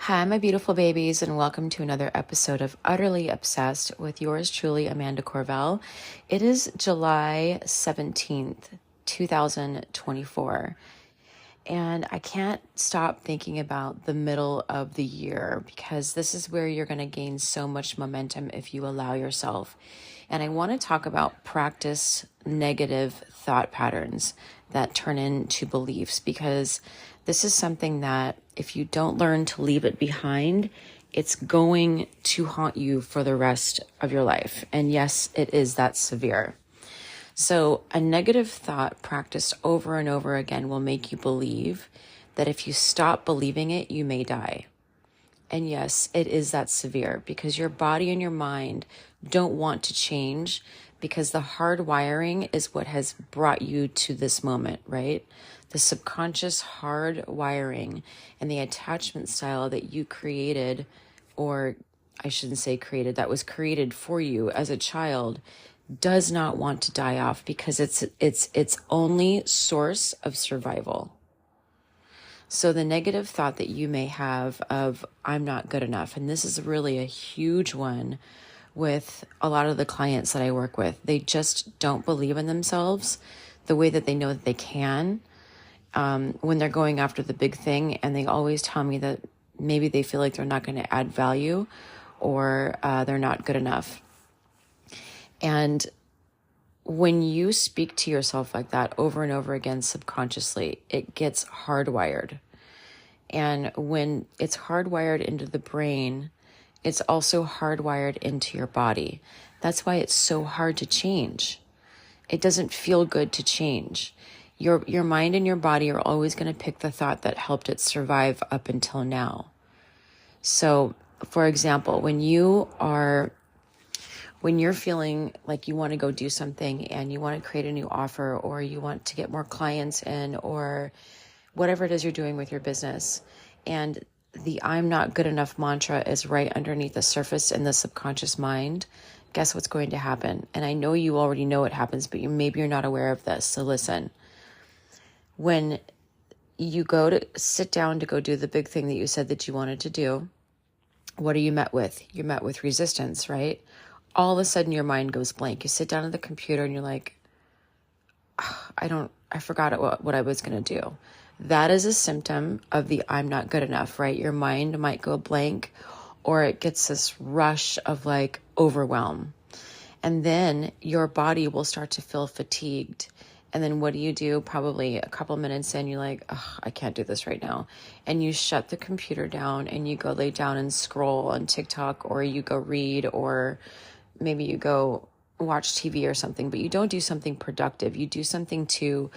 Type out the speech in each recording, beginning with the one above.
Hi, my beautiful babies, and welcome to another episode of Utterly Obsessed with yours truly, Amanda Corvell. It is July 17th, 2024, and I can't stop thinking about the middle of the year because this is where you're going to gain so much momentum if you allow yourself. And I want to talk about practice negative thought patterns that turn into beliefs, because this is something that if you don't learn to leave it behind, it's going to haunt you for the rest of your life. And yes, it is that severe. So a negative thought practiced over and over again will make you believe that if you stop believing it, you may die. And yes, it is that severe because your body and your mind don't want to change, because the hard wiring is what has brought you to this moment, right? The subconscious hard wiring and the attachment style that you created, or I shouldn't say created, that was created for you as a child, does not want to die off because it's its only source of survival. So the negative thought that you may have of I'm not good enough, and this is really a huge one with a lot of the clients that I work with. They just don't believe in themselves the way that they know that they can when they're going after the big thing. And they always tell me that maybe they feel like they're not going to add value, or they're not good enough. And when you speak to yourself like that over and over again subconsciously, it gets hardwired. And when it's hardwired into the brain, it's also hardwired into your body. That's why it's so hard to change. It doesn't feel good to change. Your mind and your body are always going to pick the thought that helped it survive up until now. So, for example, when you're feeling like you want to go do something and you want to create a new offer, or you want to get more clients in, or whatever it is you're doing with your business, and the I'm not good enough mantra is right underneath the surface in the subconscious mind, guess what's going to happen? And I know you already know what happens, but maybe you're not aware of this. So listen, when you go to sit down to go do the big thing that you said that you wanted to do, what are you met with? You're met with resistance, right? All of a sudden your mind goes blank. You sit down at the computer and you're like, I forgot what I was going to do. That is a symptom of the I'm not good enough, right? Your mind might go blank, or it gets this rush of like overwhelm. And then your body will start to feel fatigued. And then what do? Probably a couple minutes in, you're like, I can't do this right now. And you shut the computer down and you go lay down and scroll on TikTok, or you go read, or maybe you go watch TV or something, but you don't do something productive. You do something to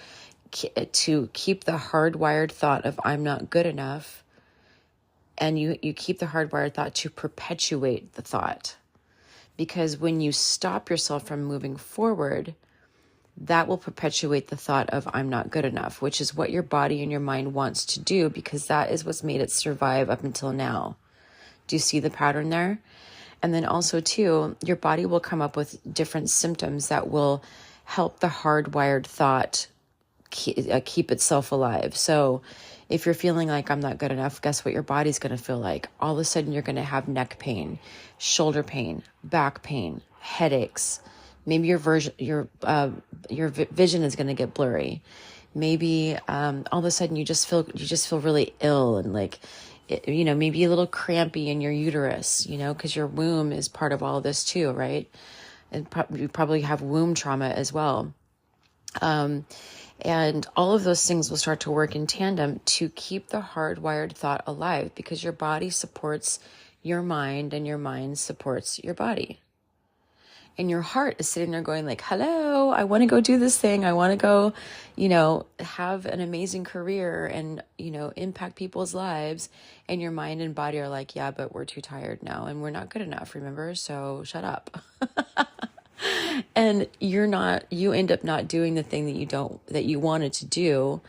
keep the hardwired thought of I'm not good enough. And you keep the hardwired thought to perpetuate the thought. Because when you stop yourself from moving forward, that will perpetuate the thought of I'm not good enough, which is what your body and your mind wants to do, because that is what's made it survive up until now. Do you see the pattern there? And then also too, your body will come up with different symptoms that will help the hardwired thought keep itself alive. So if you're feeling like I'm not good enough, guess what your body's going to feel like? All of a sudden you're going to have neck pain, shoulder pain, back pain, headaches. Maybe your vision is going to get blurry. Maybe all of a sudden you just feel really ill, and like, maybe a little crampy in your uterus, because your womb is part of all of this too, right? And you probably have womb trauma as well. And all of those things will start to work in tandem to keep the hardwired thought alive, because your body supports your mind and your mind supports your body. And your heart is sitting there going like, hello, I want to go do this thing. I want to go, have an amazing career and, impact people's lives. And your mind and body are like, yeah, but we're too tired now and we're not good enough, remember? So shut up. And you end up not doing the thing that you wanted to do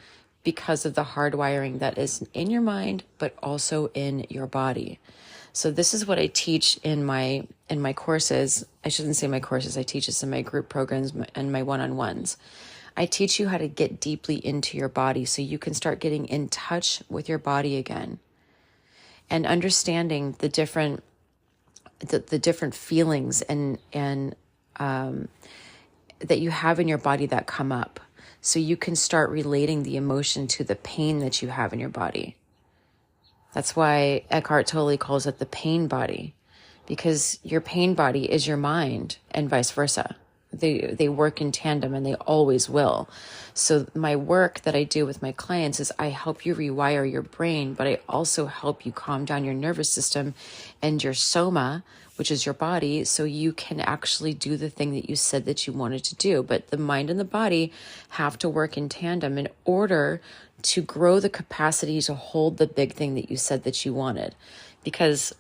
because of the hardwiring that is in your mind, but also in your body. So this is what I teach in my courses. I shouldn't say my courses. I teach this in my group programs and my one-on-ones. I teach you how to get deeply into your body so you can start getting in touch with your body again. and understanding the different feelings and that you have in your body that come up, so you can start relating the emotion to the pain that you have in your body. That's why Eckhart Tolle calls it the pain body, because your pain body is your mind and vice versa. They work in tandem, and they always will. So my work that I do with my clients is I help you rewire your brain, but I also help you calm down your nervous system and your soma, which is your body, so you can actually do the thing that you said that you wanted to do. But the mind and the body have to work in tandem in order to grow the capacity to hold the big thing that you said that you wanted. Because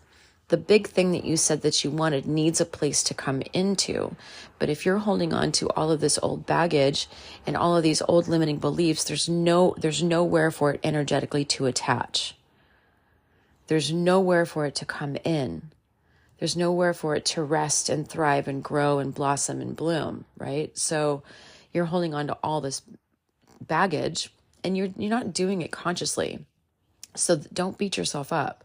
the big thing that you said that you wanted needs a place to come into. But if you're holding on to all of this old baggage and all of these old limiting beliefs, there's nowhere for it energetically to attach. There's nowhere for it to come in. There's nowhere for it to rest and thrive and grow and blossom and bloom, right? So you're holding on to all this baggage, and you're not doing it consciously. So don't beat yourself up.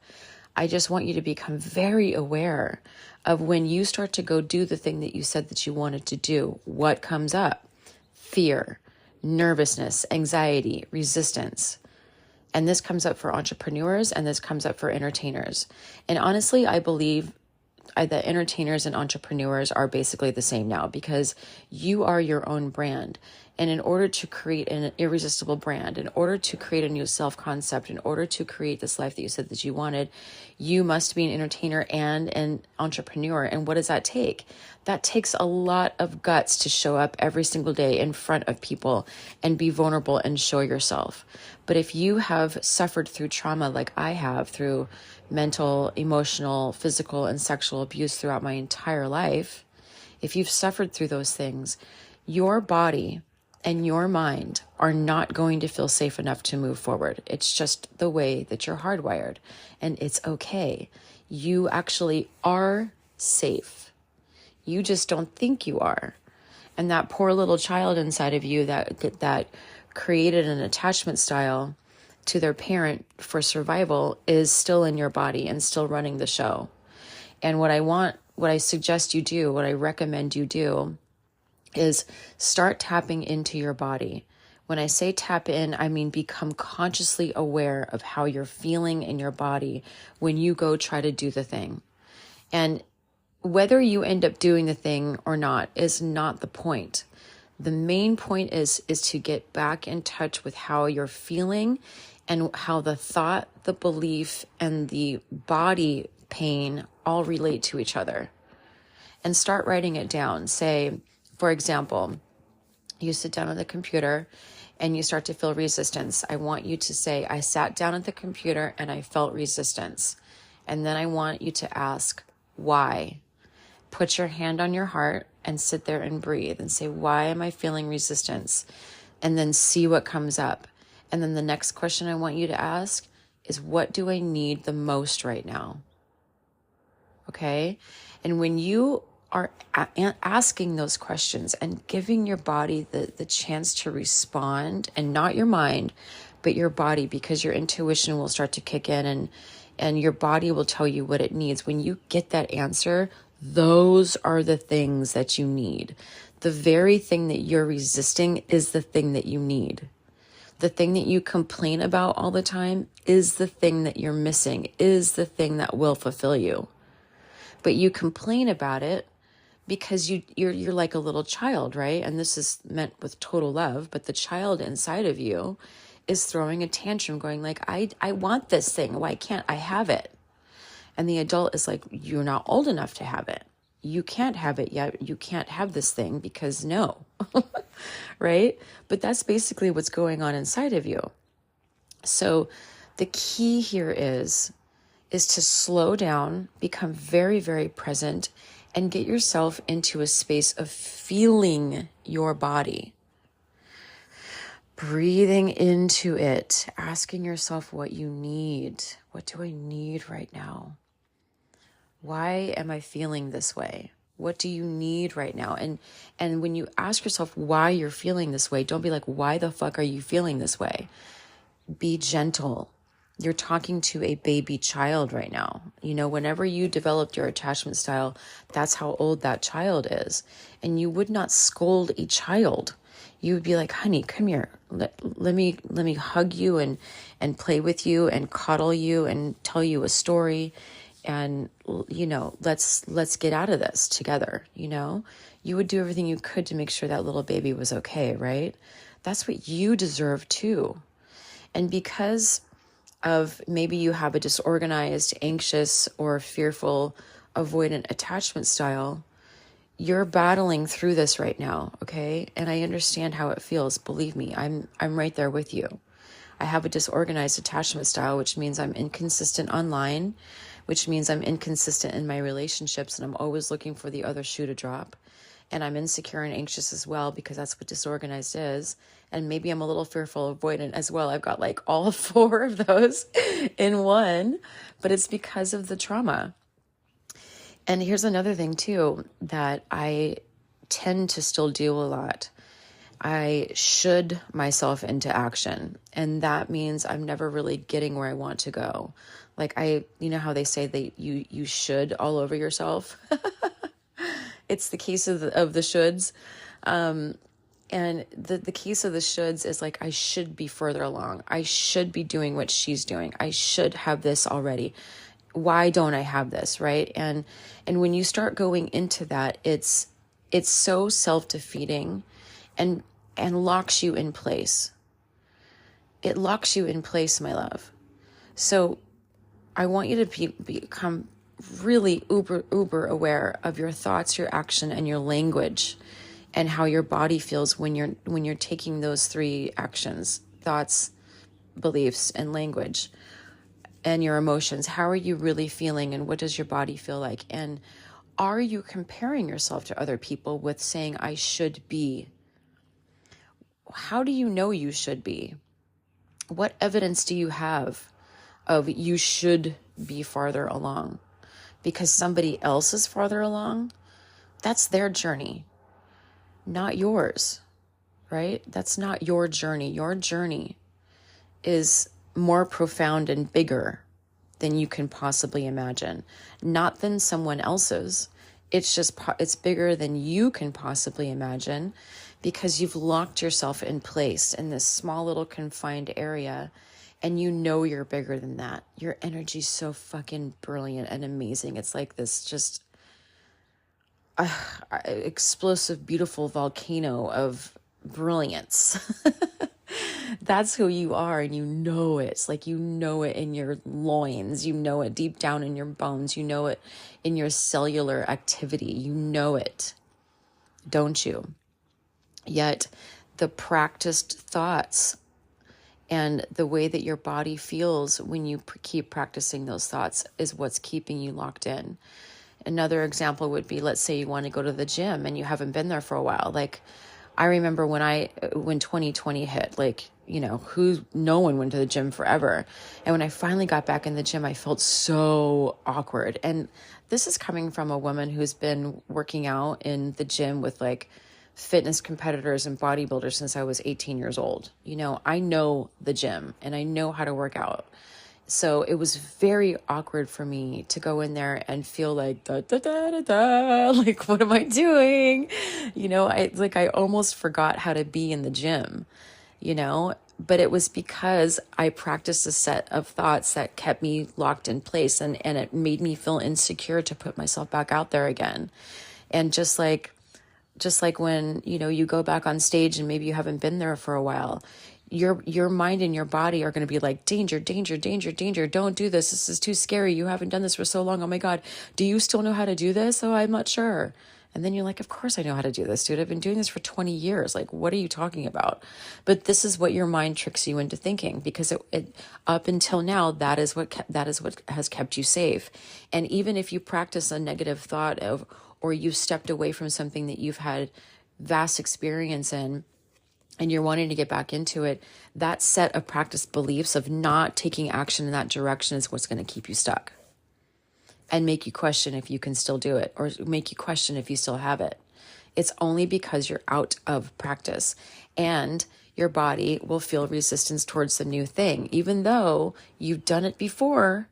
I just want you to become very aware of when you start to go do the thing that you said that you wanted to do, what comes up? Fear, nervousness, anxiety, resistance. And this comes up for entrepreneurs, and this comes up for entertainers. And honestly, I believe that entertainers and entrepreneurs are basically the same now, because you are your own brand. And in order to create an irresistible brand, in order to create a new self-concept, in order to create this life that you said that you wanted, you must be an entertainer and an entrepreneur. And what does that take? That takes a lot of guts to show up every single day in front of people and be vulnerable and show yourself. But if you have suffered through trauma like I have, through mental, emotional, physical, and sexual abuse throughout my entire life, if you've suffered through those things, your body and your mind are not going to feel safe enough to move forward. It's just the way that you're hardwired, and it's okay. You actually are safe. You just don't think you are. And that poor little child inside of you that created an attachment style to their parent for survival is still in your body and still running the show. And what I suggest you do, what I recommend you do, is start tapping into your body. When I say tap in, I mean become consciously aware of how you're feeling in your body when you go try to do the thing. And whether you end up doing the thing or not is not the point. The main point is to get back in touch with how you're feeling and how the thought, the belief, and the body pain all relate to each other. And start writing it down. Say, for example, you sit down on the computer and you start to feel resistance. I want you to say, I sat down at the computer and I felt resistance. And then I want you to ask, why? Put your hand on your heart and sit there and breathe and say, why am I feeling resistance? And then see what comes up. And then the next question I want you to ask is, what do I need the most right now? Okay? And when you are asking those questions and giving your body the chance to respond, and not your mind, but your body, because your intuition will start to kick in and your body will tell you what it needs. When you get that answer, those are the things that you need. The very thing that you're resisting is the thing that you need. The thing that you complain about all the time is the thing that you're missing, is the thing that will fulfill you. But you complain about it because you're like a little child, right? And this is meant with total love, but the child inside of you is throwing a tantrum going like, I want this thing. Why can't I have it? And the adult is like, you're not old enough to have it. You can't have it yet. You can't have this thing because no, right? But that's basically what's going on inside of you. So the key here is to slow down, become very, very present, and get yourself into a space of feeling your body. Breathing into it, asking yourself what you need. What do I need right now? Why am I feeling this way? What do you need right now? And when you ask yourself why you're feeling this way, don't be like, why the fuck are you feeling this way? Be gentle. You're talking to a baby child right now. Whenever you developed your attachment style, that's how old that child is. And you would not scold a child. You would be like, honey, come here. Let me hug you and play with you and coddle you and tell you a story. And, let's get out of this together. You would do everything you could to make sure that little baby was okay, right? That's what you deserve too. And because of maybe you have a disorganized, anxious, or fearful, avoidant attachment style, you're battling through this right now, okay? And I understand how it feels. Believe me, I'm right there with you. I have a disorganized attachment style, which means I'm inconsistent online, which means I'm inconsistent in my relationships, and I'm always looking for the other shoe to drop. And I'm insecure and anxious as well, because that's what disorganized is. And maybe I'm a little fearful, avoidant as well. I've got like all four of those in one, but it's because of the trauma. And here's another thing too, that I tend to still do a lot. I should myself into action. And that means I'm never really getting where I want to go. Like you know how they say that you should all over yourself? It's the case of the shoulds. And the case of the shoulds is like, I should be further along. I should be doing what she's doing. I should have this already. Why don't I have this, right? And when you start going into that, it's so self-defeating and locks you in place. It locks you in place, my love. So I want you to become really uber aware of your thoughts, your action, and your language, and how your body feels when you're taking those three actions: thoughts, beliefs, and language, and your emotions. How are you really feeling, and what does your body feel like? And are you comparing yourself to other people with saying, I should be? How do you know you should be? What evidence do you have of you should be farther along? Because somebody else is farther along, that's their journey, not yours, right? That's not your journey. Your journey is more profound and bigger than you can possibly imagine, not than someone else's. It's bigger than you can possibly imagine, because you've locked yourself in place in this small little confined area. And you're bigger than that. Your energy's so fucking brilliant and amazing. It's like this just explosive, beautiful volcano of brilliance. That's who you are, and you know it. It's like you know it in your loins. You know it deep down in your bones. You know it in your cellular activity. You know it, don't you? Yet the practiced thoughts and the way that your body feels when you keep practicing those thoughts is what's keeping you locked in. Another example would be, let's say you want to go to the gym and you haven't been there for a while. Like, I remember when 2020 hit, no one went to the gym forever. And when I finally got back in the gym, I felt so awkward. And this is coming from a woman who's been working out in the gym with like fitness competitors and bodybuilders since I was 18 years old. I know the gym and I know how to work out. So it was very awkward for me to go in there and feel like, da, da, da, da, da, like, what am I doing? I almost forgot how to be in the gym, but it was because I practiced a set of thoughts that kept me locked in place, and it made me feel insecure to put myself back out there again. And just like when, you go back on stage and maybe you haven't been there for a while, your mind and your body are going to be like, danger, danger, danger, danger. Don't do this. This is too scary. You haven't done this for so long. Oh my God. Do you still know how to do this? Oh, I'm not sure. And then you're like, of course I know how to do this, dude. I've been doing this for 20 years. Like, what are you talking about? But this is what your mind tricks you into thinking, because it up until now, that is what has kept you safe. And even if you practice a negative thought or you've stepped away from something that you've had vast experience in, and you're wanting to get back into it, that set of practice beliefs of not taking action in that direction is what's going to keep you stuck and make you question if you can still do it, or make you question if you still have it. It's only because you're out of practice, and your body will feel resistance towards the new thing, even though you've done it before.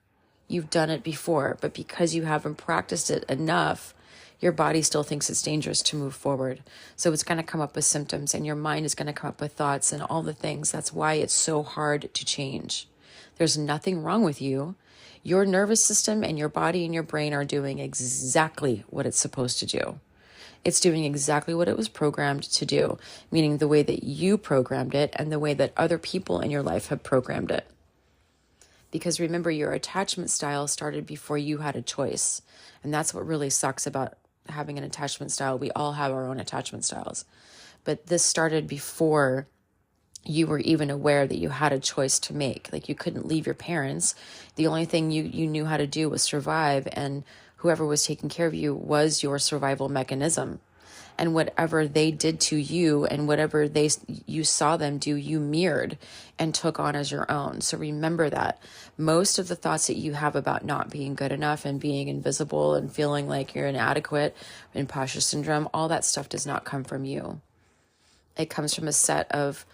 You've done it before, but because you haven't practiced it enough, your body still thinks it's dangerous to move forward. So it's going to come up with symptoms, and your mind is going to come up with thoughts and all the things. That's why it's so hard to change. There's nothing wrong with you. Your nervous system and your body and your brain are doing exactly what it's supposed to do. It's doing exactly what it was programmed to do, meaning the way that you programmed it and the way that other people in your life have programmed it. Because remember, your attachment style started before you had a choice. And that's what really sucks about having an attachment style. We all have our own attachment styles. But this started before you were even aware that you had a choice to make. Like, you couldn't leave your parents. The only thing you knew how to do was survive, and whoever was taking care of you was your survival mechanism. And whatever they did to you and whatever you saw them do, you mirrored and took on as your own. So remember that most of the thoughts that you have about not being good enough and being invisible and feeling like you're inadequate, imposter syndrome, all that stuff does not come from you. It comes from a set of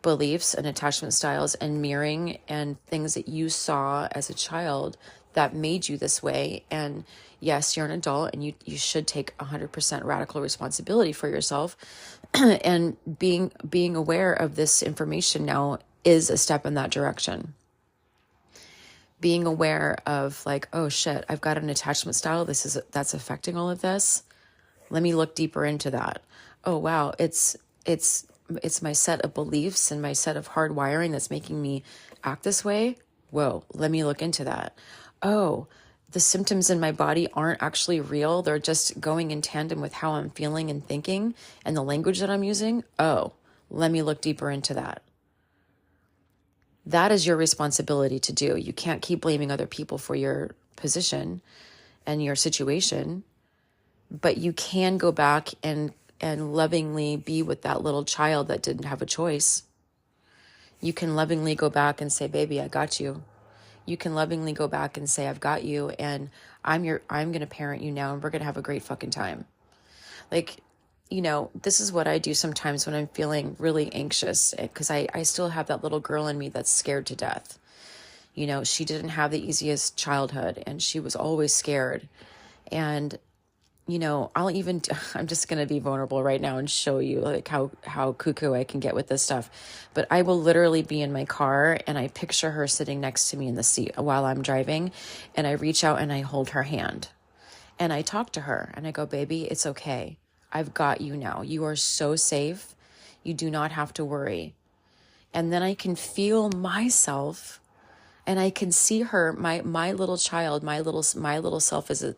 beliefs and attachment styles and mirroring and things that you saw as a child that made you this way. And yes, you're an adult and you should take 100% radical responsibility for yourself. And being aware of this information now is a step in that direction. Being aware of like, oh shit, I've got an attachment style. That's affecting all of this. Let me look deeper into that. Oh wow, it's my set of beliefs and my set of hard wiring that's making me act this way. Whoa, let me look into that. Oh, the symptoms in my body aren't actually real. They're just going in tandem with how I'm feeling and thinking and the language that I'm using. Oh, let me look deeper into that. That is your responsibility to do. You can't keep blaming other people for your position and your situation, but you can go back and lovingly be with that little child that didn't have a choice. You can lovingly go back and say, baby, I got you. You can lovingly go back and say, I've got you, and I'm going to parent you now, and we're going to have a great fucking time. Like, this is what I do sometimes when I'm feeling really anxious, because I still have that little girl in me that's scared to death. She didn't have the easiest childhood, and she was always scared. And I'm just going to be vulnerable right now and show you like how cuckoo I can get with this stuff. But I will literally be in my car and I picture her sitting next to me in the seat while I'm driving, and I reach out and I hold her hand and I talk to her and I go, baby, it's okay. I've got you now. You are so safe. You do not have to worry. And then I can feel myself and I can see her, my little child, my little self as a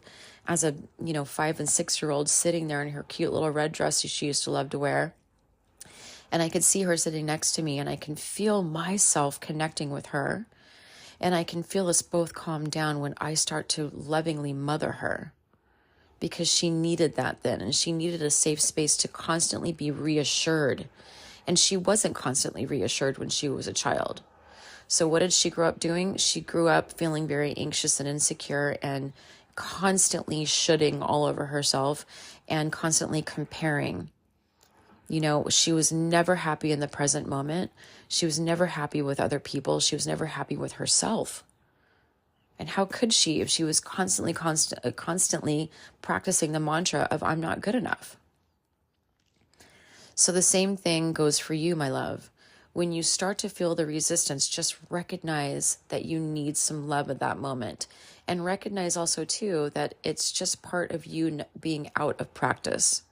5 and 6 year old sitting there in her cute little red dress she used to love to wear. And I could see her sitting next to me, and I can feel myself connecting with her. And I can feel us both calm down when I start to lovingly mother her, because she needed that then, and she needed a safe space to constantly be reassured. And she wasn't constantly reassured when she was a child. So what did she grow up doing? She grew up feeling very anxious and insecure and constantly shoulding all over herself and constantly comparing. She was never happy in the present moment. She was never happy with other people. She was never happy with herself. And how could she if she was constantly practicing the mantra of I'm not good enough? So the same thing goes for you, my love. When you start to feel the resistance, just recognize that you need some love at that moment. And recognize also, too, that it's just part of you being out of practice.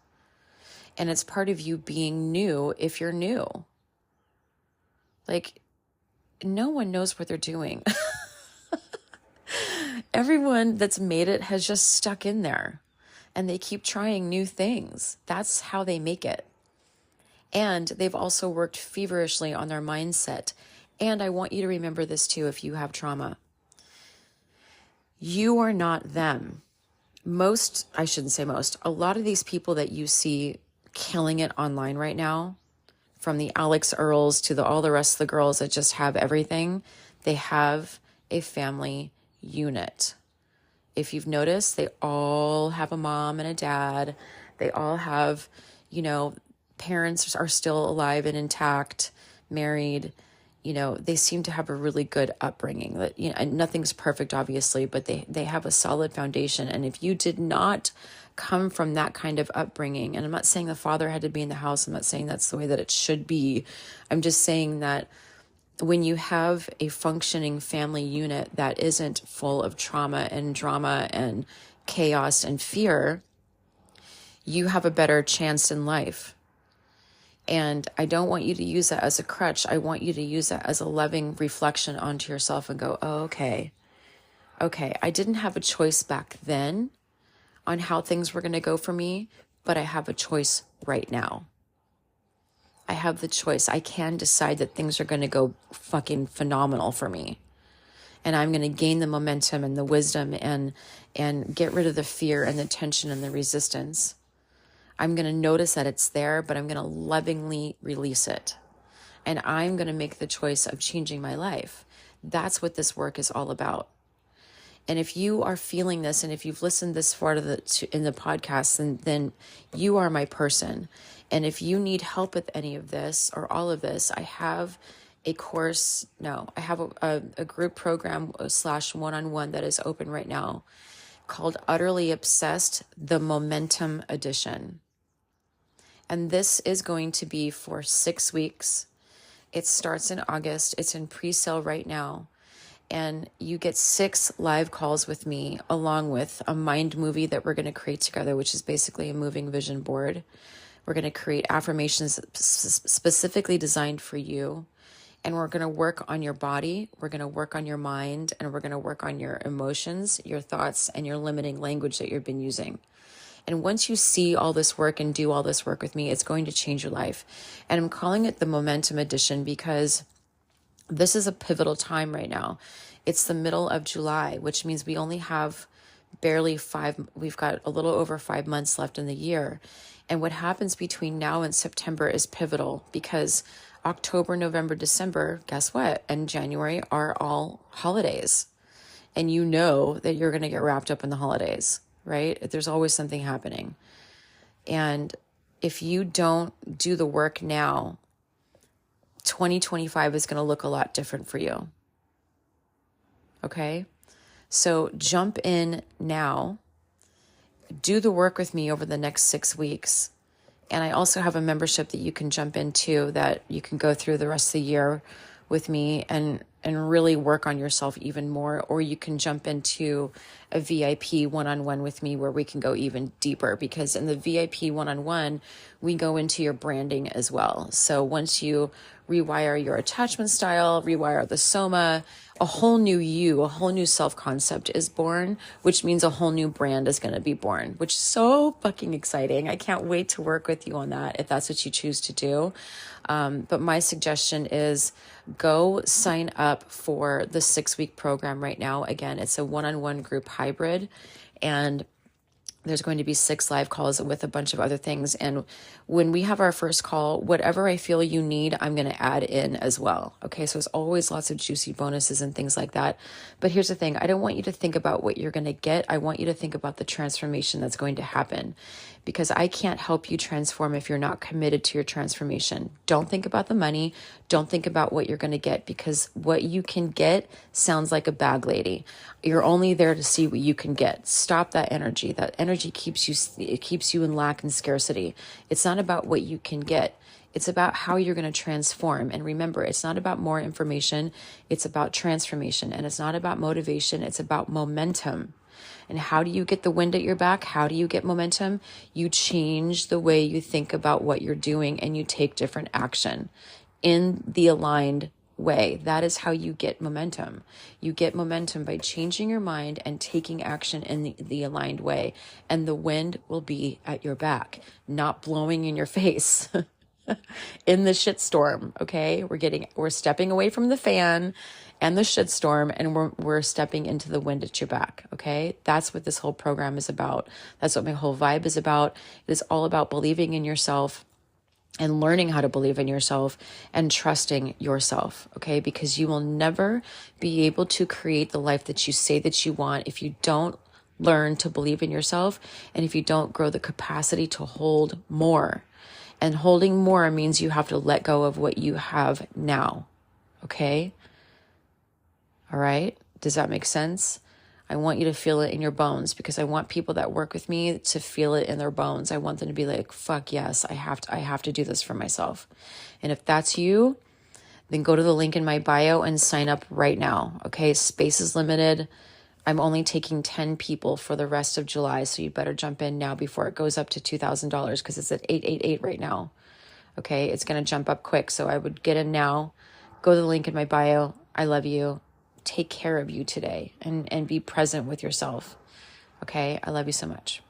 And it's part of you being new if you're new. Like, no one knows what they're doing. Everyone that's made it has just stuck in there. And they keep trying new things. That's how they make it. And they've also worked feverishly on their mindset. And I want you to remember this too if you have trauma. You are not them. A lot of these people that you see killing it online right now, from the Alex Earls to all the rest of the girls that just have everything, they have a family unit. If you've noticed, they all have a mom and a dad. They all have, parents are still alive and intact. married, they seem to have a really good upbringing. That, and nothing's perfect, obviously, but they have a solid foundation. And if you did not come from that kind of upbringing, and I'm not saying the father had to be in the house, I'm not saying that's the way that it should be. I'm just saying that when you have a functioning family unit that isn't full of trauma and drama and chaos and fear, you have a better chance in life. And I don't want you to use that as a crutch. I want you to use that as a loving reflection onto yourself and go, oh, okay, I didn't have a choice back then on how things were going to go for me, but I have a choice right now. I have the choice. I can decide that things are going to go fucking phenomenal for me. And I'm going to gain the momentum and the wisdom and get rid of the fear and the tension and the resistance. I'm going to notice that it's there, but I'm going to lovingly release it. And I'm going to make the choice of changing my life. That's what this work is all about. And if you are feeling this, and if you've listened this far in the podcast, then you are my person. And if you need help with any of this or all of this, I have a course. No, I have a group program / one-on-one that is open right now called Utterly Obsessed, the Momentum Edition. And this is going to be for 6 weeks. It starts in August. It's in pre-sale right now. And you get 6 live calls with me, along with a mind movie that we're going to create together, which is basically a moving vision board. We're going to create affirmations specifically designed for you. And we're going to work on your body. We're going to work on your mind. And we're going to work on your emotions, your thoughts, and your limiting language that you've been using. And once you see all this work and do all this work with me, it's going to change your life. And I'm calling it the Momentum Edition because this is a pivotal time right now. It's the middle of July, which means we only have we've got a little over 5 months left in the year. And what happens between now and September is pivotal because October, November, December, guess what? And January are all holidays. And you know that you're going to get wrapped up in the holidays, right? There's always something happening. And if you don't do the work now, 2025 is going to look a lot different for you. Okay? So jump in now. Do the work with me over the next 6 weeks. And I also have a membership that you can jump into that you can go through the rest of the year with me and really work on yourself even more. Or you can jump into a VIP one-on-one with me where we can go even deeper, because in the VIP one-on-one, we go into your branding as well. So once you rewire your attachment style, rewire the soma, a whole new you, a whole new self-concept is born, which means a whole new brand is going to be born, which is so fucking exciting. I can't wait to work with you on that if that's what you choose to do. But my suggestion is go sign up for the 6-week program right now. Again, it's a one-on-one group hybrid, and there's going to be 6 live calls with a bunch of other things. And when we have our first call, whatever I feel you need, I'm going to add in as well. Okay. So there's always lots of juicy bonuses and things like that. But here's the thing. I don't want you to think about what you're going to get. I want you to think about the transformation that's going to happen, because I can't help you transform if you're not committed to your transformation. Don't think about the money. Don't think about what you're going to get, because what you can get sounds like a bag lady. You're only there to see what you can get. Stop that energy. That energy keeps you in lack and scarcity. It's not about what you can get. It's about how you're going to transform. And remember, it's not about more information. It's about transformation. And it's not about motivation. It's about momentum. And how do you get the wind at your back? How do you get momentum? You change the way you think about what you're doing, and you take different action in the aligned way. That is how you get momentum. You get momentum by changing your mind and taking action in the aligned way. And the wind will be at your back, not blowing in your face. In the shitstorm, okay? We're stepping away from the fan and the shitstorm, and we're stepping into the wind at your back, okay? That's what this whole program is about. That's what my whole vibe is about. It is all about believing in yourself and learning how to believe in yourself and trusting yourself, okay? Because you will never be able to create the life that you say that you want if you don't learn to believe in yourself and if you don't grow the capacity to hold more. And holding more means you have to let go of what you have now. Okay? All right? Does that make sense? I want you to feel it in your bones, because I want people that work with me to feel it in their bones. I want them to be like, fuck yes, I have to do this for myself. And if that's you, then go to the link in my bio and sign up right now. Okay? Space is limited. I'm only taking 10 people for the rest of July, so you better jump in now before it goes up to $2,000, because it's at 888 right now. Okay? It's going to jump up quick, so I would get in now. Go to the link in my bio. I love you. Take care of you today and be present with yourself. Okay? I love you so much.